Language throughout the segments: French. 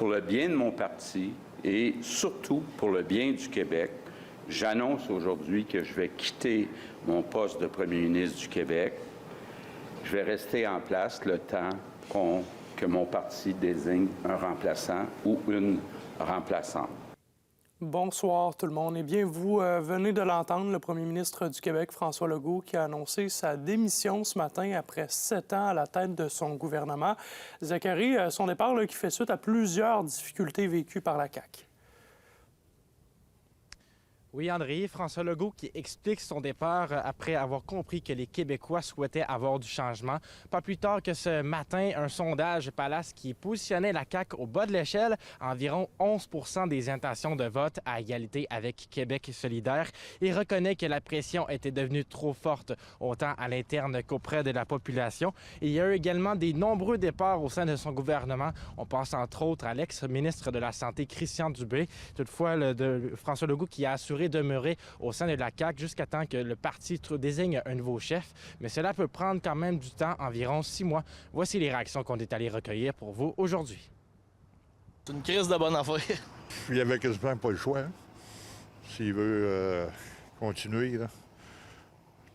Pour le bien de mon parti et surtout pour le bien du Québec, j'annonce aujourd'hui que je vais quitter mon poste de premier ministre du Québec. Je vais rester en place le temps que mon parti désigne un remplaçant ou une remplaçante. Bonsoir tout le monde. Eh bien, vous venez de l'entendre, le premier ministre du Québec, François Legault, qui a annoncé sa démission ce matin après 7 ans à la tête de son gouvernement. Zachary, son départ qui fait suite à plusieurs difficultés vécues par la CAQ. Oui, André, François Legault qui explique son départ après avoir compris que les Québécois souhaitaient avoir du changement. Pas plus tard que ce matin, un sondage Palace qui positionnait la CAQ au bas de l'échelle, environ 11 % des intentions de vote à égalité avec Québec solidaire. Il reconnaît que la pression était devenue trop forte, autant à l'interne qu'auprès de la population. Et il y a eu également des nombreux départs au sein de son gouvernement. On pense entre autres à l'ex-ministre de la Santé, Christian Dubé. Toutefois, François Legault qui a assuré demeurer au sein de la CAQ jusqu'à temps que le parti désigne un nouveau chef. Mais cela peut prendre quand même du temps, environ 6 mois. Voici les réactions qu'on est allé recueillir pour vous aujourd'hui. C'est une crise de bonne affaire. Il n'y avait quasiment pas le choix. Hein. S'il veut continuer, là,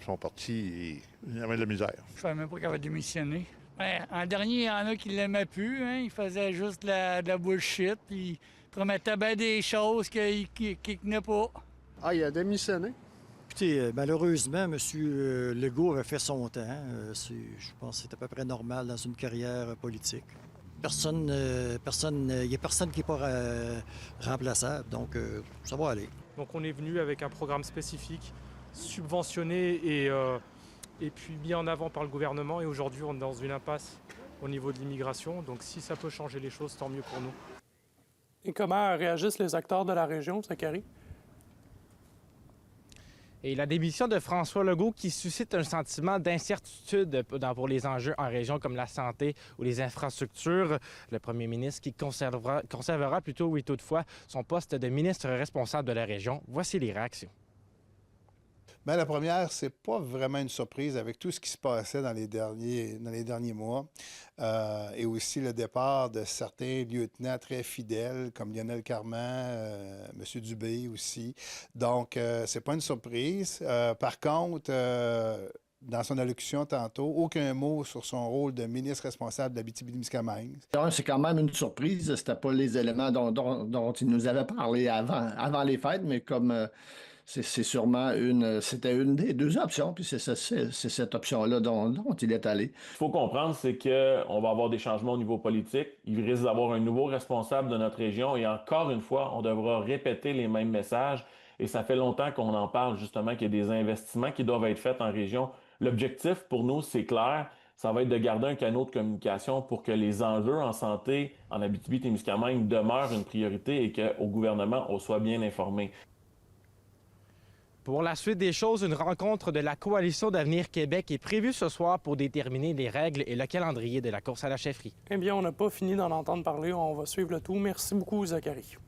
son parti, il y avait de la misère. Je ne savais même pas qu'il avait démissionné. Ben, en dernier, il y en a qui ne l'aimaient plus. Hein. Il faisait juste de la bullshit. Puis il promettait bien des choses qu'il ne tenait pas. Ah, il a démissionné. Écoutez, malheureusement, M. Legault avait fait son temps. Je pense que c'est à peu près normal dans une carrière politique. Il n'y a personne qui n'est pas remplaçable, donc ça va aller. Donc on est venu avec un programme spécifique, subventionné et puis mis en avant par le gouvernement. Et aujourd'hui, on est dans une impasse au niveau de l'immigration. Donc si ça peut changer les choses, tant mieux pour nous. Et comment réagissent les acteurs de la région, Zachary? Et la démission de François Legault qui suscite un sentiment d'incertitude pour les enjeux en région comme la santé ou les infrastructures. Le premier ministre qui conservera plutôt, oui, toutefois, son poste de ministre responsable de la région. Voici les réactions. Bien, la première, c'est pas vraiment une surprise avec tout ce qui se passait dans les derniers mois et aussi le départ de certains lieutenants très fidèles comme Lionel Carman, M. Dubé aussi. Donc, c'est pas une surprise. Par contre, dans son allocution tantôt, aucun mot sur son rôle de ministre responsable d'Abitibi-Témiscamingue. C'est quand même une surprise. C'était pas les éléments dont il nous avait parlé avant les fêtes, mais comme c'est sûrement c'était une des deux options, puis c'est cette option-là dont il est allé. Ce qu'il faut comprendre, c'est qu'on va avoir des changements au niveau politique. Il risque d'avoir un nouveau responsable de notre région et encore une fois, on devra répéter les mêmes messages. Et ça fait longtemps qu'on en parle justement qu'il y a des investissements qui doivent être faits en région. L'objectif pour nous, c'est clair, ça va être de garder un canal de communication pour que les enjeux en santé en Abitibi-Témiscamingue demeurent une priorité et qu'au gouvernement, on soit bien informé. Pour la suite des choses, une rencontre de la Coalition d'Avenir Québec est prévue ce soir pour déterminer les règles et le calendrier de la course à la chefferie. Eh bien, on n'a pas fini d'en entendre parler. On va suivre le tout. Merci beaucoup, Zachary.